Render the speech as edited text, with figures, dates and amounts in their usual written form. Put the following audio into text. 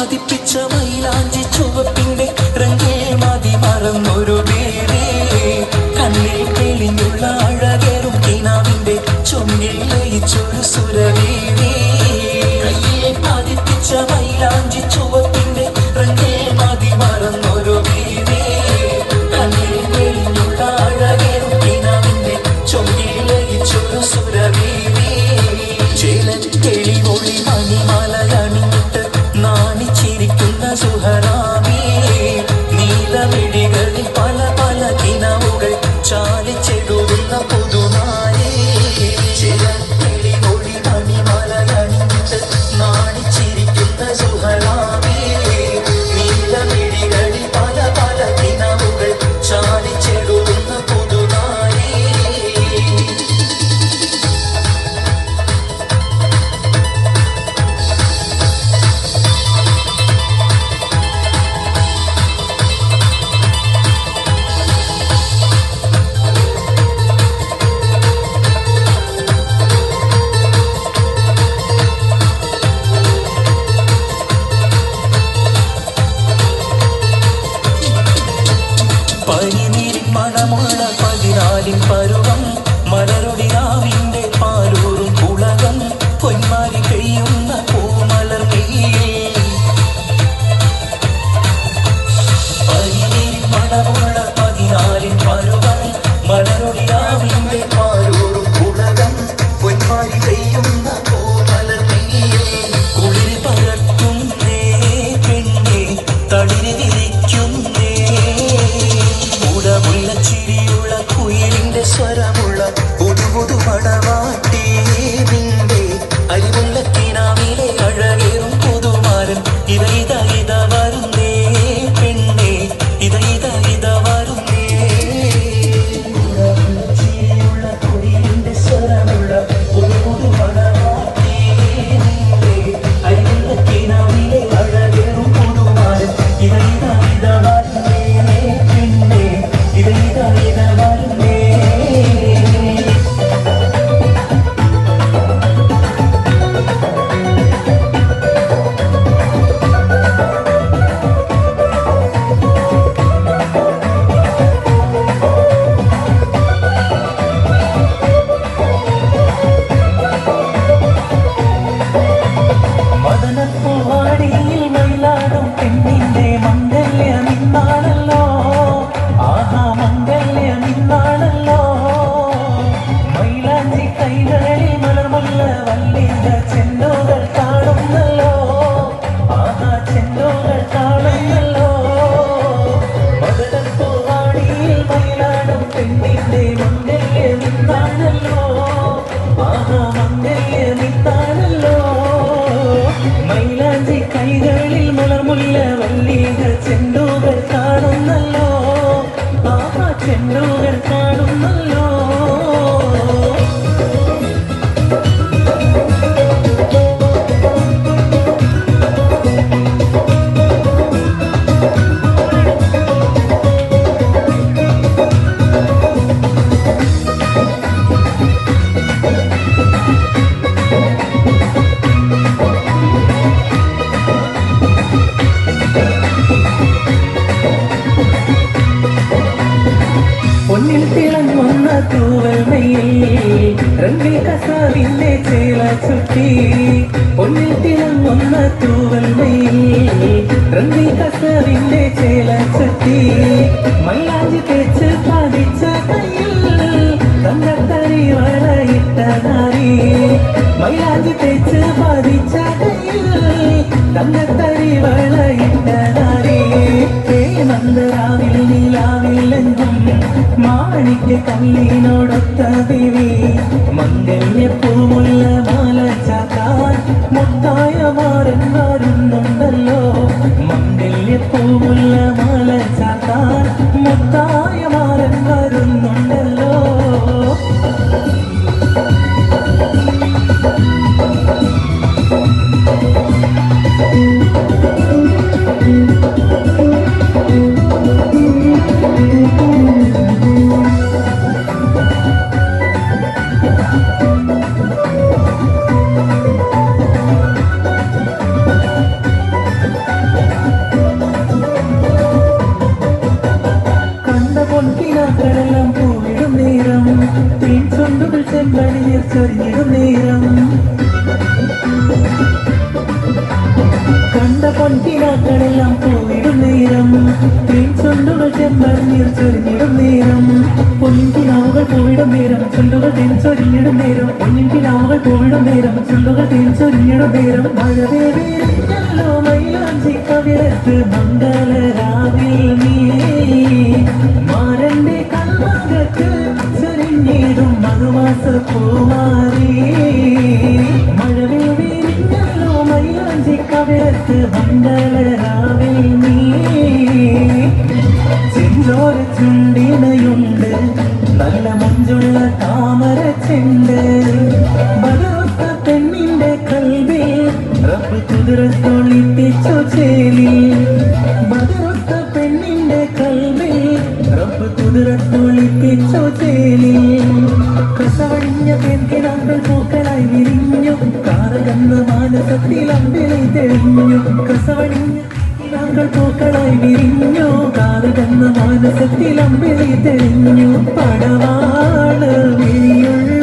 പതിപ്പിച്ച മൈലാഞ്ചി ചുവപ്പിന്റെ രംഗേ മതി മറന്നൊരു പേരേ കണ്ണിൽ തെളിഞ്ഞുള്ള അഴകേറും കിനാവിന്റെ ചൊങ്കിൽ ലയിച്ചൊരു സുരവീരേ കയ്യിൽ പതിപ്പിച്ച മൈലാഞ്ചി ചുവപ്പിന്റെ രംഗേ മതി മറന്നൊരു പേരേ കണ്ണിൽ തെളിഞ്ഞുള്ള അഴകേറും കിനാവിന്റെ ചൊങ്കിൽ ലയിച്ചൊരു സുരവീരേ ചേലത്തെളി ഒളി മണിമലയണിഞ്ഞിട്ട് നാണിച്ചിരിക്കുന്ന സുഹറാമേ നീലമിഴികളിൽ പല പല കിനവുകൾ ചാലിച്ചെടുന്ന പുതുനാരേ ചേലത്തെളി ഒളി മണിമലയണിഞ്ഞിട്ട് നാണിച്ചിരിക്കുന്ന സുഹറാമേ നീലമിഴികളിൽ പല പല കിനവുകൾ ചാലിച്ചെടുന്ന പുതുനാരേ പനിനീരിൻ മണമുള്ള 14 പരുവം മലരൊടിയാവിന്റെ പാലൂറും കുളകം പൊന്മാരി പെയ്യുന്ന പൂമലർ മെയ്യിൽ പനിനീരിൻ മണമുള്ള 14 പരുവം മലരൊടിയാവിന്റെ പാലൂറും കുളകം പൊന്മാരി പെയ്യുന്ന പൂമലർ മെയ്യിൽ കുളിരി പകർത്തുന്നേ പെണ്ണെ തളിരി വിരിക്കുന്നേ ചിരിയുള്ള കുയിലിന്റെ സ്വരമുള്ള പുതുപുതു മണവാട്ടി നിന്റെ അരിമുള്ള കിനാവിലെ അഴകേറും പുതുമാരൻ ഇത വരുന്നേ പെണ്ണെ ഇത വരുന്നേ ചിരിയുള്ള കുയിലിന്റെ സ്വരമുള്ള പുതുപുതു മണവാട്ടി നിന്റെ അരിമുള്ള കിനാവിലെ അഴകേറും പുതുമാരൻ ഇത വരുന്നേ പെണ്ണെ മദനപ്പൂവാടിയിൽ മയിലാടും പെണ്ണിന്റെ മംഗല്യമിന്നാണല്ലോ ആഹാ മംഗല്യമിന്നാണല്ലോ മൈലാഞ്ചി കൈകളിൽ മലർമുല്ല വല്ലിന്റെ ചെണ്ടുകൾ കാണുന്നല്ലോ ആഹാ ചെണ്ടുകൾ കാണുന്നല്ലോ മദനപ്പൂവാടിയിൽ മയിലാടും പെണ്ണിന്റെ മംഗല്യമിന്നാണല്ലോ ആഹാ മംഗല്യമിന്നാണല്ലോ മൈലാഞ്ചി കൈകളിൽ മലർമുല്ല വല്ലിന്റെ ചെണ്ടുകൾ കാണുന്നല്ലോ ആഹാ ചെണ്ടുകൾ കാണുന്നല്ലോ പൊന്നിൽ തിളങ്ങുന്ന തൂവൽ മയിൽ രംഗിൽ കസാവിന്റെ ചേല ചുറ്റി പൊന്നിൽ തിളങ്ങുന്ന തൂവൽ മയിൽ രംഗിൽ കസാവിന്റെ ചേല ചുറ്റി മൈലാഞ്ചി തേച്ച് പതിച്ച കയ്യിൽ തങ്കത്തരി വളയിട്ട നാരി മൈലാഞ്ചി തേച്ച് പതിച്ച കയ്യിൽ തങ്കത്തരി വളയിട്ട നാരി മന്ദരാവിൽ നിലാവിലെങ്കും മാണിക്ക് കല്ലിനോടൊത്ത ദേവി മംഗല്യപ്പൂമുള്ള മാല ചാത്താൻ മുത്തായ മാരൻ വരുന്നുണ്ടല്ലോ മംഗല്യപ്പൂമുള്ള മാല ചാത്താൻ മുത്തായ മാരൻ വരുന്നുണ്ടല്ലോ ചൊരിഞ്ഞിടും നേരം കണ്ട പൊൻകിനാക്കളെല്ലാം പോയിടും നേരം തേൻ ചുണ്ടുകൾ ചെമ്പനീർ ചൊരിഞ്ഞിടും നേരം പൊൻകിനാവുകൾ പോയിടും നേരം ചുണ്ടുകൾ തേൻ ചൊരിഞ്ഞിടും നേരം പൊൻകിനാവുകൾ പോയിടും നേരം ചുണ്ടുകൾ തേൻ ചൊരിഞ്ഞിടും നേരം മഴവേറിയല്ലോ മൈലാഞ്ചി കവിളത്ത് മംഗളരാവിൽ നീ മാരന്റെ കൽവകത്ത് ചൊരിഞ്ഞിടും മധുമാസ പൂമാരി മഴവേറിയല്ലോ മൈലാഞ്ചി കവിളത്ത് മംഗളരാവിൽ നീ ചെഞ്ചോര ചുണ്ടിനയുണ്ട് നല്ല മഞ്ചുള്ള താമര ചെണ്ട് ബദറുത്ത പെണ്ണിന്റെ കൽവിൽ റബ്ബ് കുതിരത്തൊളിപ്പിച്ചു ചേലി ബദറുത്ത പെണ്ണിന്റെ കൽവിൽ റബ്ബ് കുതിരത്തൊളിപ്പിച്ചു ചേലി കസവഴിഞ്ഞ പെൺകിനാക്കൾ പൂക്കളായി വിരിഞ്ഞു കാറകന്ന മാനസത്തിൽ അമ്പിളി തെളിഞ്ഞു കസവഴിഞ്ഞ കിനാക്കൾ പൂക്കളായി വിരിഞ്ഞു കാറകന്ന മാനസത്തിൽ അമ്പിളി തെളിഞ്ഞു പടവാള് വിഴിയുള്ള